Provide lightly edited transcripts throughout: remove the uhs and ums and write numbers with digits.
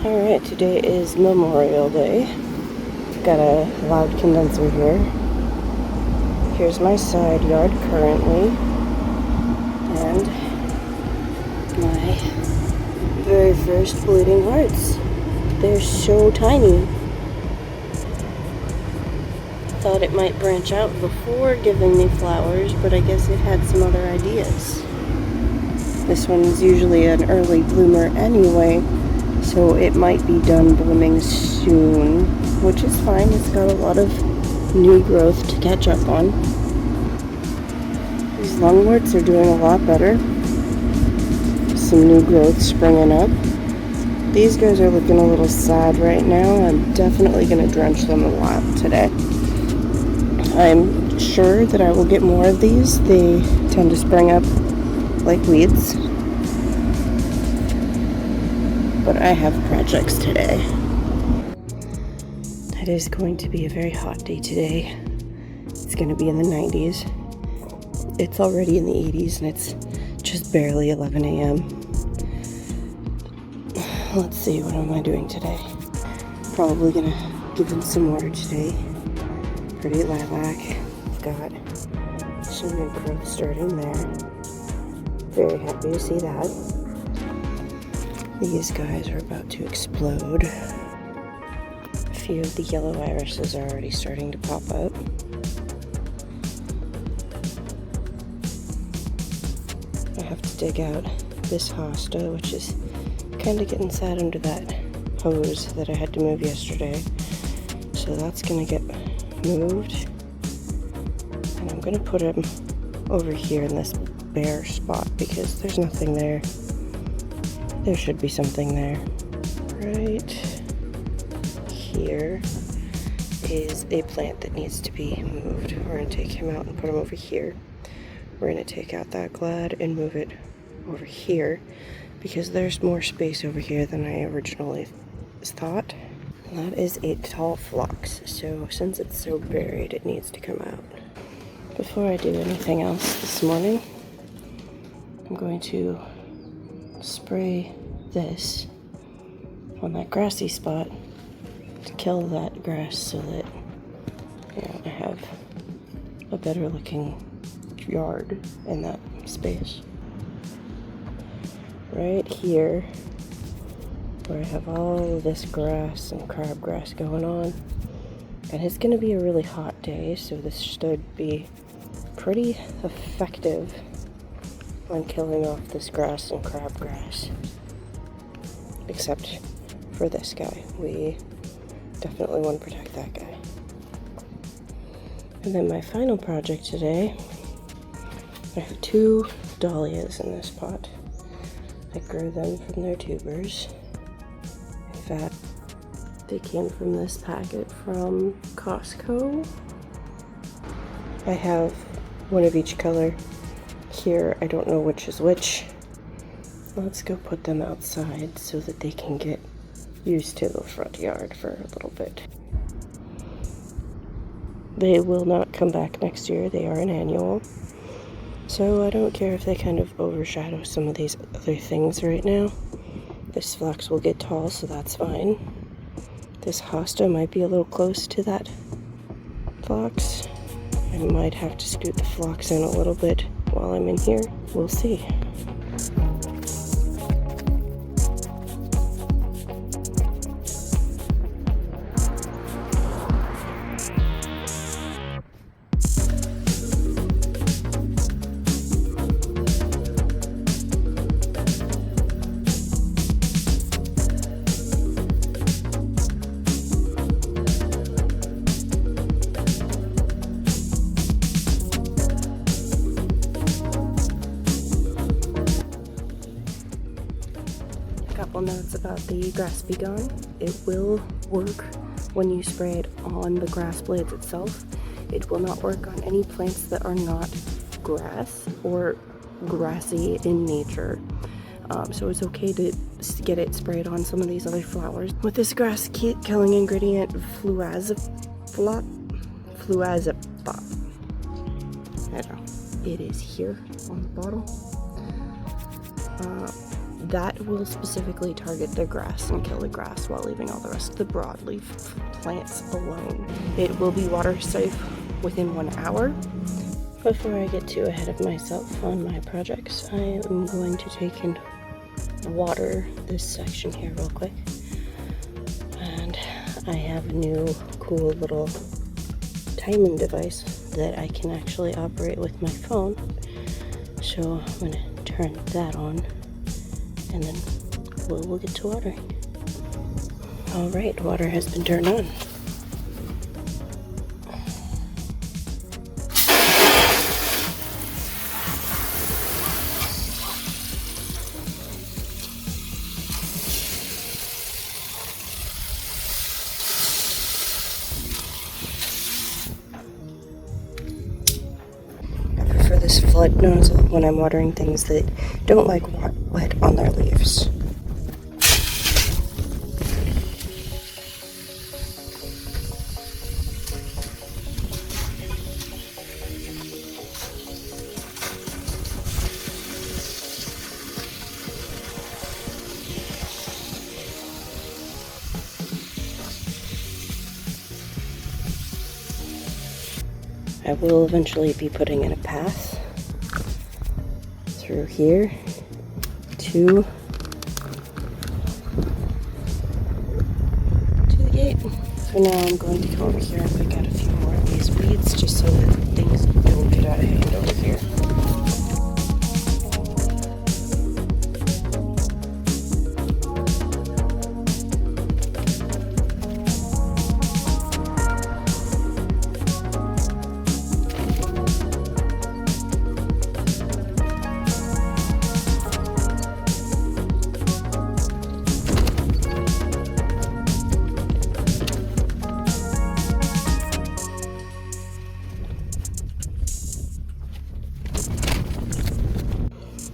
Alright, today is Memorial Day. Got a loud condenser here. Here's my side yard currently. And my very first bleeding hearts. They're so tiny. Thought it might branch out before giving me flowers, but I guess it had some other ideas. This one's usually an early bloomer anyway, so it might be done blooming soon, which is fine. It's got a lot of new growth to catch up on. These lungworts are doing a lot better. Some new growth springing up. These guys are looking a little sad right now. I'm definitely going to drench them a lot today. I'm sure that I will get more of these. They tend to spring up like weeds. But I have projects today. It is going to be a very hot day today. It's going to be in the 90s. It's already in the 80s and it's just barely 11 a.m. Let's see, what am I doing today? Probably going to give them some water today. Pretty lilac. I've got some new growth starting there. Very happy to see that. These guys are about to explode. A few of the yellow irises are already starting to pop up. I have to dig out this hosta, which is kind of getting sad under that hose that I had to move yesterday. So that's going to get moved. And I'm going to put him over here in this bare spot because there's nothing there. There should be something there. Right here is a plant that needs to be moved. We're going to take him out and put him over here. We're going to take out that glad and move it over here because there's more space over here than I originally thought. That is a tall phlox, so since it's so buried, it needs to come out. Before I do anything else this morning, I'm going to spray this on that grassy spot to kill that grass so that I have a better looking yard in that space. Right here where I have all of this grass and crabgrass going on, and it's going to be a really hot day, so this should be pretty effective on killing off this grass and crabgrass. Except for this guy. We definitely want to protect that guy. And then my final project today, I have 2 dahlias in this pot. I grew them from their tubers. In fact, they came from this packet from Costco. I have one of each color. Here, I don't know which is which. Let's go put them outside so that they can get used to the front yard for a little bit. They will not come back next year. They are an annual. So I don't care if they kind of overshadow some of these other things right now. This phlox will get tall, so that's fine. This hosta might be a little close to that phlox. I might have to scoot the phlox in a little bit while I'm in here. We'll see. Couple notes about the Grass B Gon. It will work when you spray it on the grass blades itself. It will not work on any plants that are not grass or grassy in nature. So it's okay to get it sprayed on some of these other flowers. With this grass killing ingredient, fluazepop. I don't know. It is here on the bottle. that will specifically target the grass and kill the grass while leaving all the rest of the broadleaf plants alone. It will be water safe within 1 hour. Before I get too ahead of myself on my projects, I am going to take and water this section here real quick. And I have a new cool little timing device that I can actually operate with my phone. So I'm going to turn that on, and then we'll get to watering. Alright, water has been turned on. For this flood nozzle when I'm watering things that don't like wet on their leaves. I will eventually be putting in a path through here to the gate. For now, I'm going to go over here and pick out a few more of these weeds just so that things don't get out of hand over here.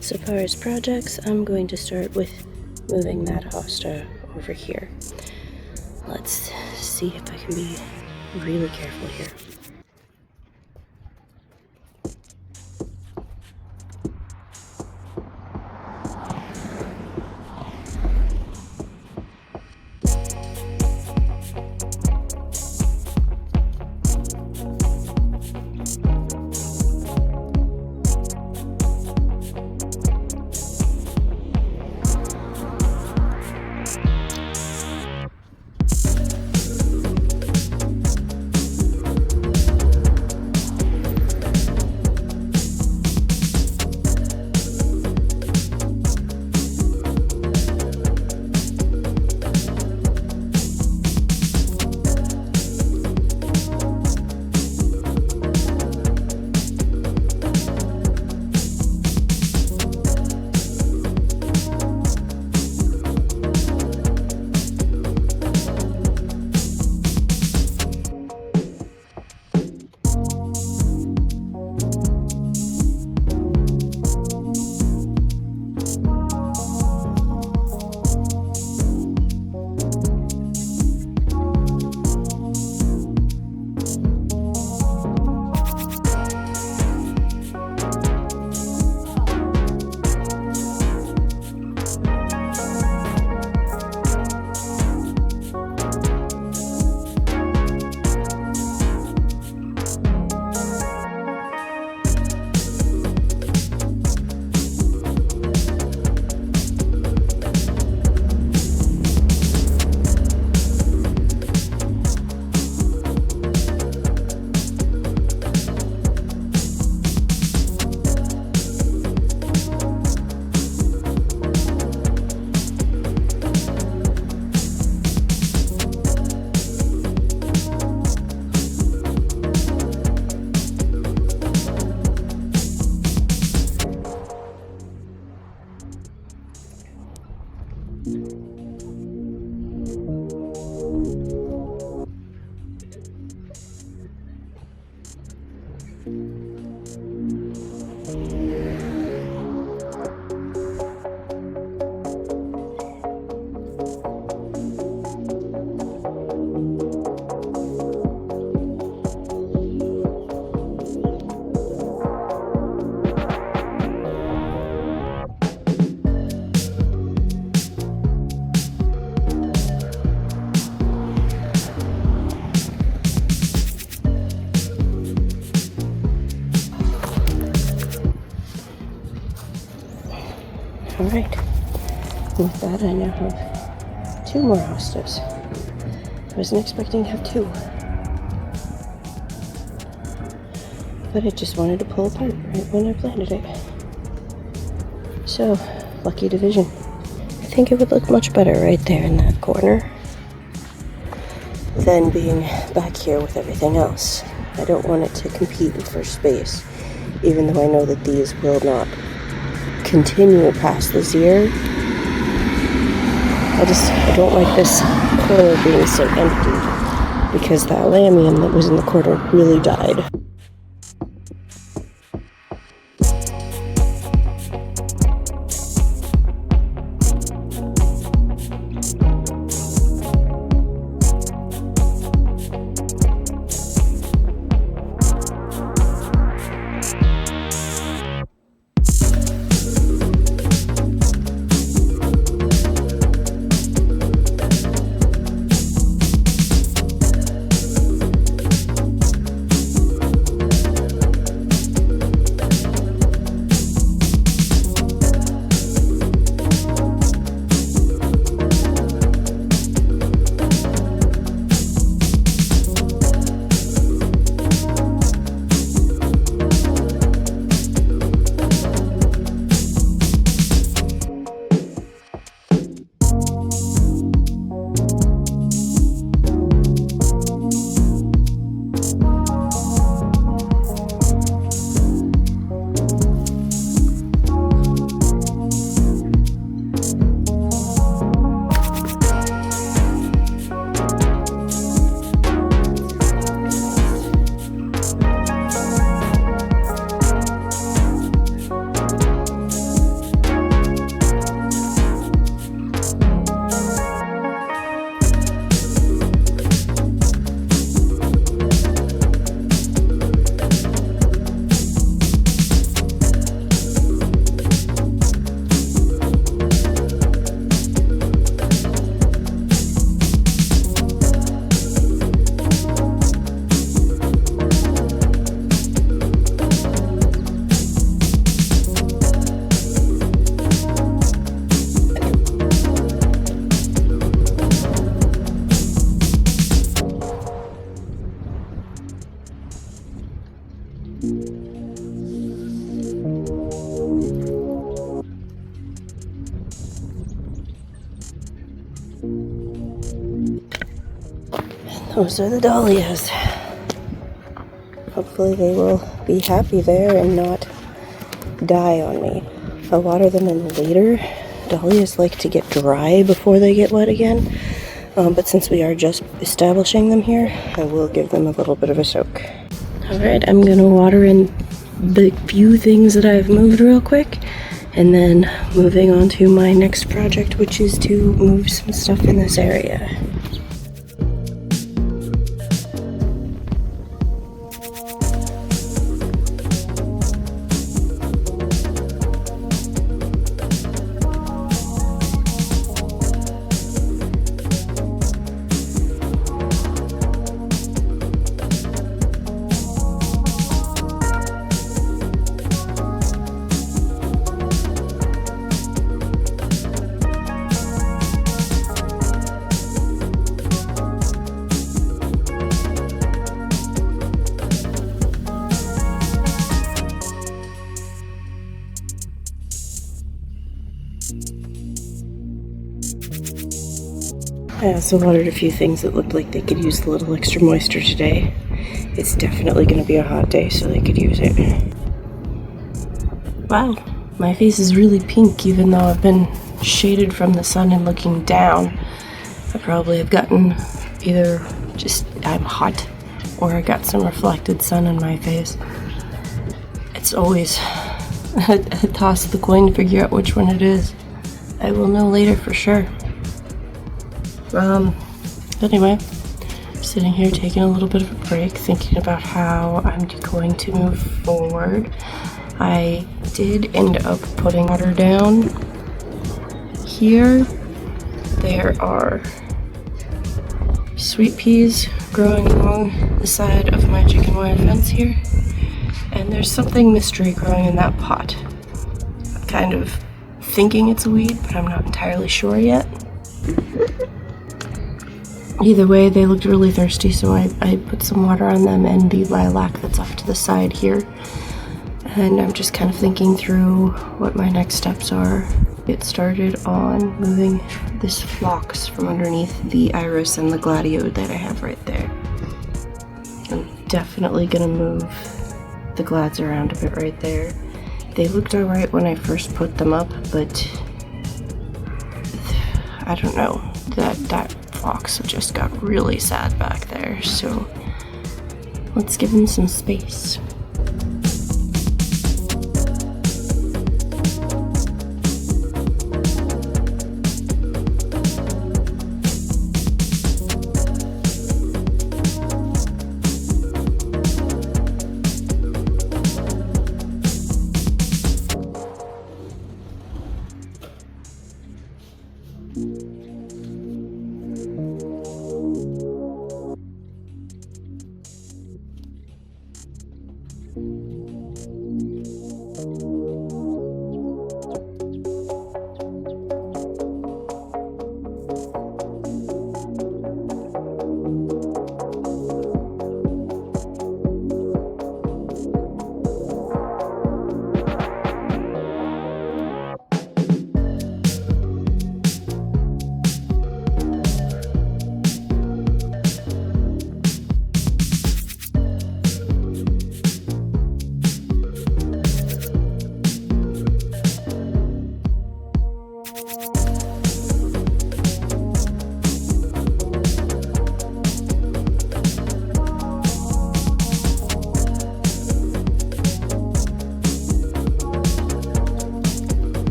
So far as projects, I'm going to start with moving that hosta over here. Let's see if I can be really careful here. Alright, with that I now have 2 more hostas. I wasn't expecting to have 2. But it just wanted to pull apart right when I planted it. So, lucky division. I think it would look much better right there in that corner than being back here with everything else. I don't want it to compete for space, even though I know that these will not continue past this year. I don't like this corner being so empty because the alamium that was in the corner really died. Those are the dahlias. Hopefully they will be happy there and not die on me. I'll water them in later. Dahlias like to get dry before they get wet again. But since we are just establishing them here, I will give them a little bit of a soak. Alright, I'm gonna water in the few things that I've moved real quick. And then moving on to my next project, which is to move some stuff in this area. I also watered a few things that looked like they could use a little extra moisture today. It's definitely going to be a hot day, so they could use it. Wow, my face is really pink even though I've been shaded from the sun and looking down. I probably have gotten either just I'm hot or I got some reflected sun on my face. It's always a toss of the coin to figure out which one it is. I will know later for sure. Anyway, sitting here taking a little bit of a break, thinking about how I'm going to move forward. I did end up putting water down here. There are sweet peas growing along the side of my chicken wire fence here, and there's something mystery growing in that pot. I'm kind of thinking it's a weed, but I'm not entirely sure yet. Either way, they looked really thirsty, so I put some water on them and the lilac that's off to the side here. And I'm just kind of thinking through what my next steps are. Get started on moving this phlox from underneath the iris and the gladiole that I have right there. I'm definitely gonna move the glads around a bit right there. They looked alright when I first put them up, but I don't know, that phlox just got really sad back there, so let's give them some space.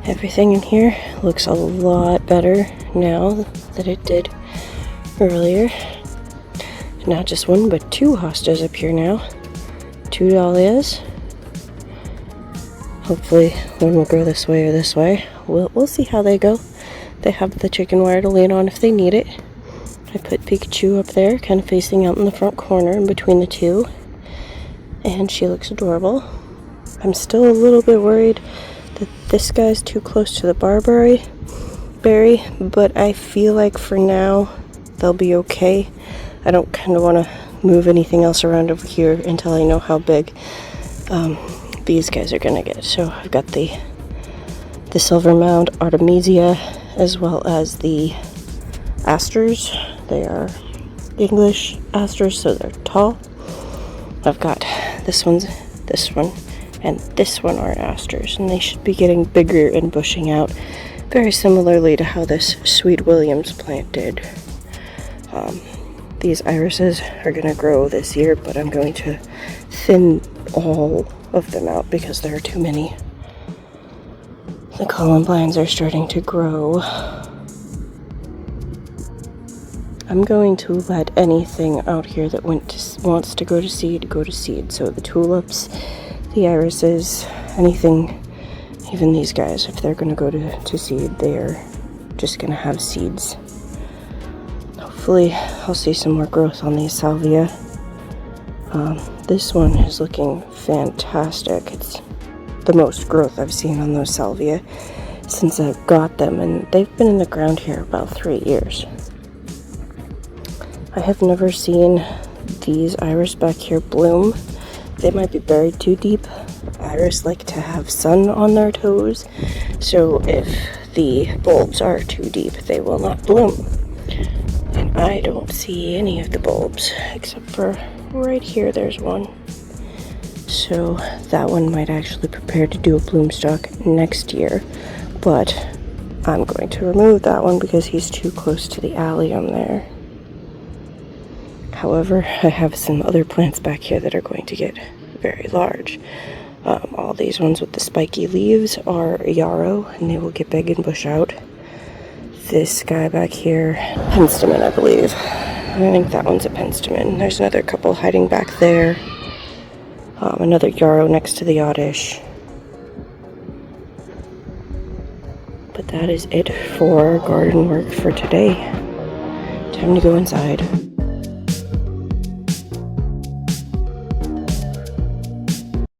Everything in here looks a lot better now than it did earlier. Not just one, but two hostas up here now. Two dahlias. Hopefully one will grow this way or this way. We'll see how they go. They have the chicken wire to lean on if they need it. I put Pikachu up there, kind of facing out in the front corner in between the two. And she looks adorable. I'm still a little bit worried that this guy's too close to the barberry berry, but I feel like for now they'll be okay. I don't kind of want to move anything else around over here until I know how big these guys are gonna get. So I've got the silver mound artemisia as well as the asters. They are English asters, so they're tall. I've got this one, and this one are asters, and they should be getting bigger and bushing out very similarly to how this Sweet Williams plant did. These irises are going to grow this year, but I'm going to thin all of them out because there are too many. The columbines are starting to grow. I'm going to let anything out here that wants to go to seed. So the tulips, the irises, anything, even these guys, if they're going to go to seed, they are just going to have seeds. Hopefully I'll see some more growth on these salvia. This one is looking fantastic. It's the most growth I've seen on those salvia since I've got them, and they've been in the ground here about 3 years. I have never seen these iris back here bloom. They might be buried too deep. Iris like to have sun on their toes, so if the bulbs are too deep, they will not bloom. And I don't see any of the bulbs, except for right here, there's one. So that one might actually prepare to do a bloom stalk next year, but I'm going to remove that one because he's too close to the allium there. However, I have some other plants back here that are going to get very large. All these ones with the spiky leaves are yarrow, and they will get big and bush out. This guy back here, penstemon, I believe. I think that one's a penstemon. There's another couple hiding back there. Another yarrow next to the oddish. But that is it for garden work for today. Time to go inside.